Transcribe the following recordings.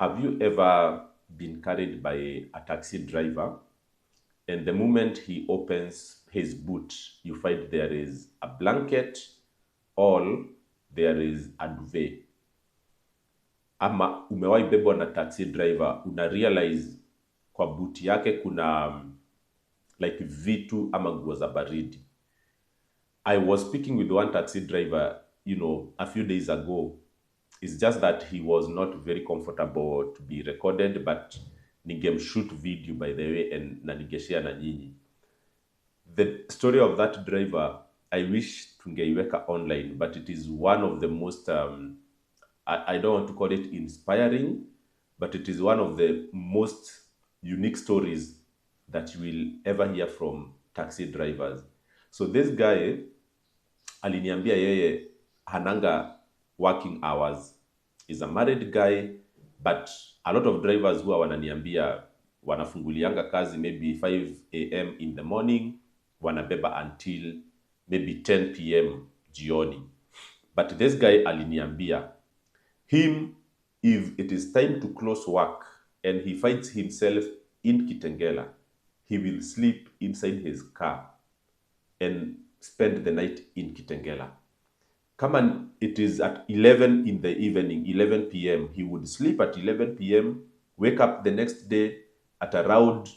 Have you ever been carried by a taxi driver, and the moment he opens his boot, you find there is a blanket or there is a duvet? Ama umewahi bebwa na taxi driver, una realize kwa boot yake kuna like vitu ama nguo za baridi. I was speaking with one taxi driver, a few days ago. It's just that he was not very comfortable to be recorded, but ningemshoot video by the way and na ningeshare na nyinyi. The story of that driver, I wish tungeiweka online, but it is one of the most, I don't want to call it inspiring, but it is one of the most unique stories that you will ever hear from taxi drivers. So this guy aliniambia yeye hananga working hours. He's a married guy, but a lot of drivers huwa wananiambia wanafungulianga kazi maybe 5 a.m. in the morning, wanabeba until maybe 10 p.m. jioni. But this guy aliniambia, him, if it is time to close work and he finds himself in Kitengela, he will sleep inside his car and spend the night in Kitengela. Come on, it is at 11 in the evening, 11 p.m. He would sleep at 11 p.m., wake up the next day at around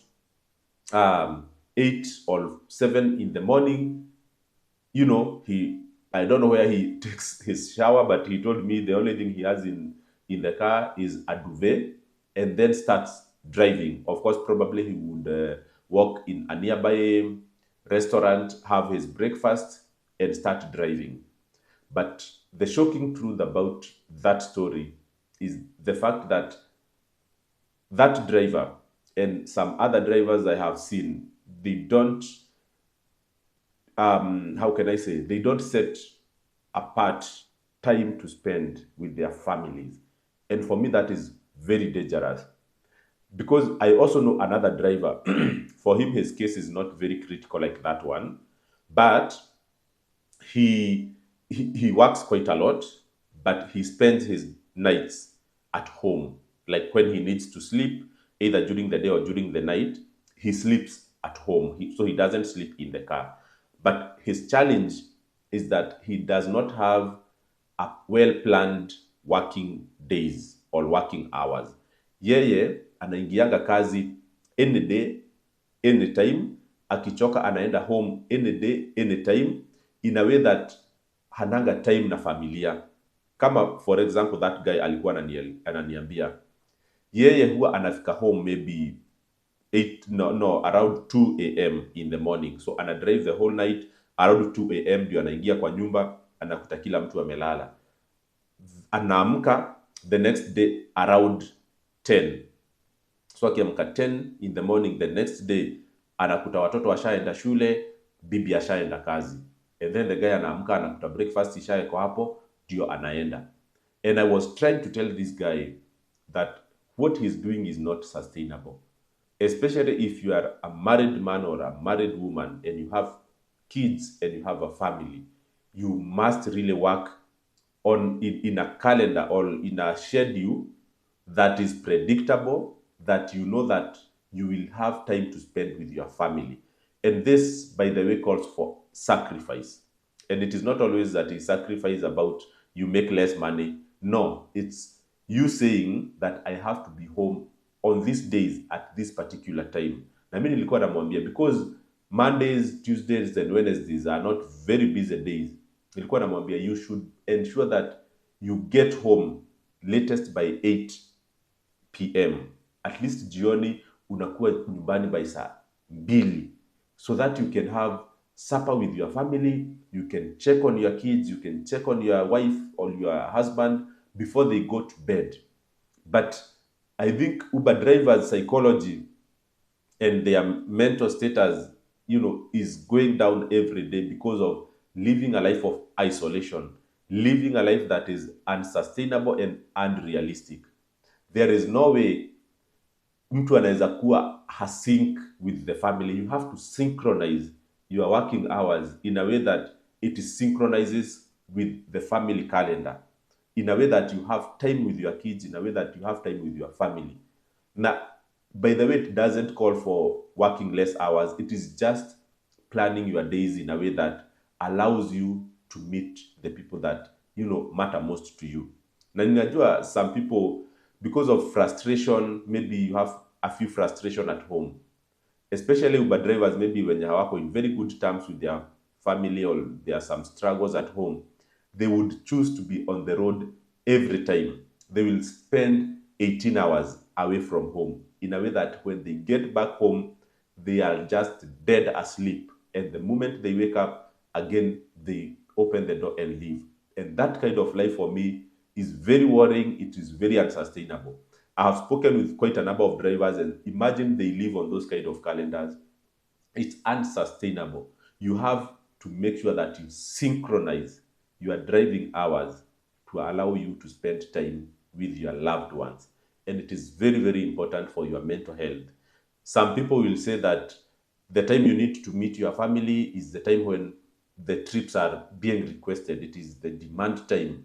8 or 7 in the morning. I don't know where he takes his shower, but he told me the only thing he has in the car is a duvet, and then starts driving. Of course, probably he would walk in a nearby restaurant, have his breakfast, and start driving. But the shocking truth about that story is the fact that that driver and some other drivers I have seen, they don't, how can I say, they don't set apart time to spend with their families. And for me, that is very dangerous. Because I also know another driver. For him, his case is not very critical like that one. But he works quite a lot, but he spends his nights at home. Like when he needs to sleep, either during the day or during the night, he sleeps at home. So he doesn't sleep in the car. But his challenge is that he does not have a well-planned working days or working hours. Yeye anaingianga kazi any day, anytime. Akichoka anaenda home any day, anytime, in a way that hananga time na familia. Kama for example that guy alikuwa ananiambia yeye huwa anafika home maybe around 2 a.m. in the morning. So ana drive the whole night, around 2 a.m. ndio anaingia kwa nyumba, anakuta kila mtu amelala. Anaamka the next day around 10. So akiamka 10 in the morning the next day, anakuta watoto washaenda shule, bibi ashaenda kazi. And then the guy anaamka, anakuta breakfast ishaeko hapo, ndio anaenda. And I was trying to tell this guy that what he's doing is not sustainable. Especially if you are a married man or a married woman and you have kids and you have a family, you must really work in a calendar or in a schedule that is predictable, that you know that you will have time to spend with your family. And this, by the way, calls for sacrifice. And it is not always that a sacrifice about you make less money. No, it's you saying that I have to be home on these days at this particular time. Na mimi nilikuwa namwambia, because Mondays, Tuesdays and Wednesdays are not very busy days. Nilikuwa namwambia you should ensure that you get home latest by 8 p.m. At least jioni unakuwa nyumbani by saa 2, so that you can have supper with your family, you can check on your kids, you can check on your wife or your husband before they go to bed. But I think Uber drivers' psychology and their mental status, is going down every day because of living a life of isolation, living a life that is unsustainable and unrealistic. There is no way mtu anaweza kuwa hasync with the family. You have to synchronize your working hours in a way that it synchronizes with the family calendar. in a way that you have time with your kids, in a way that you have time with your family. Now, by the way, it doesn't call for working less hours. It is just planning your days in a way that allows you to meet the people that matter most to you. Na ninajua some people, because of frustration, maybe you have a few frustration at home, especially Uber drivers, maybe when you hawako in very good terms with their family or there are some struggles at home, they would choose to be on the road every time. They will spend 18 hours away from home in a way that when they get back home, they are just dead asleep. And the moment they wake up, again, they open the door and leave. And that kind of life for me is very worrying. It is very unsustainable. I have spoken with quite a number of drivers, and imagine they live on those kind of calendars. It's unsustainable. You have to make sure that you synchronize your driving hours to allow you to spend time with your loved ones. And it is very, very important for your mental health. Some people will say that the time you need to meet your family is the time when the trips are being requested. It is the demand time,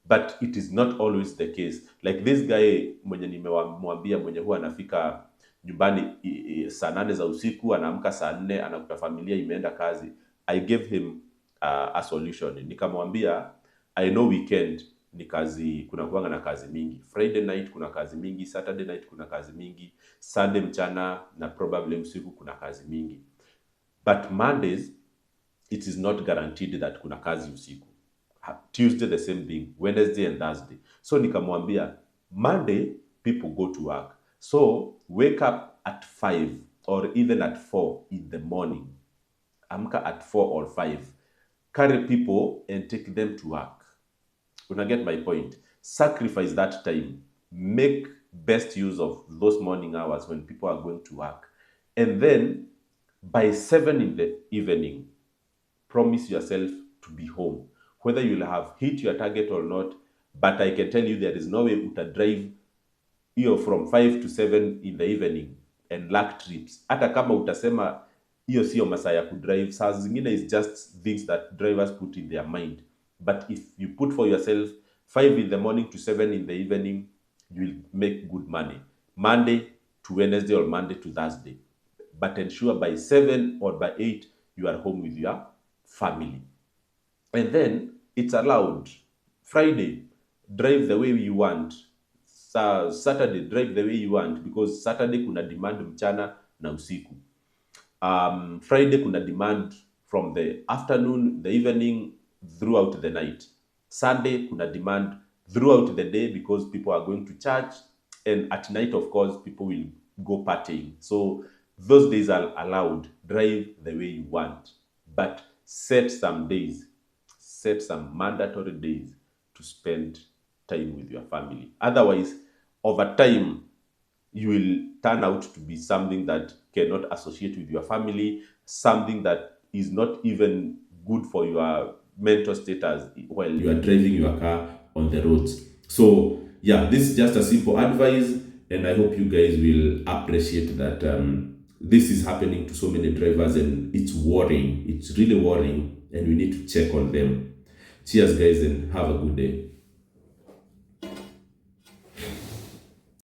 but it is not always the case. Like this guy mwenye nimemwambia, mwenye huwa anafika nyumbani saa 8 za usiku, anaamka saa 4, anakuta familia imeenda kazi. I gave him a solution. Nikamwambia I know weekend ni kazi, kuna kuanga na kazi mingi. Friday night kuna kazi mingi, Saturday night kuna kazi mingi, Sunday mchana na probably usiku kuna kazi mingi. But Mondays, it is not guaranteed that kuna kazi usiku. Tuesday the same thing, Wednesday and Thursday. So nikamwambia Monday people go to work. So wake up at 5 or even at 4 in the morning. Amka at 4 or 5. Carry people and take them to work. Una get my point? Sacrifice that time. Make best use of those morning hours when people are going to work. And then by 7 in the evening, promise yourself to be home. Whether you'll have hit your target or not, but I can tell you there is no way uta drive from 5 to 7 in the evening and lack trips. Hata kama utasema hiyo sio masaa ya kudrive, saa zingine is just things that drivers put in their mind. But if you put for yourself 5 in the morning to 7 in the evening, you will make good money. Monday to Wednesday or Monday to Thursday. But ensure by 7 or by 8, you are home with your family. And then it's allowed. Friday, drive the way you want. Saturday, drive the way you want, because Saturday kuna demand mchana na usiku. Friday kuna demand from the afternoon, the evening, throughout the night. Sunday kuna demand throughout the day because people are going to church, and at night, of course, people will go partying. So those days are allowed. Drive the way you want, but set some days, set some mandatory days to spend time with your family. Otherwise, over time, you will turn out to be something that cannot associate with your family, something that is not even good for your mental status while you are driving your car on the roads. So yeah, this is just a simple advice, and I hope you guys will appreciate that. This is happening to so many drivers, and it's worrying. It's really worrying, and we need to check on them. Cheers, guys, and have a good day.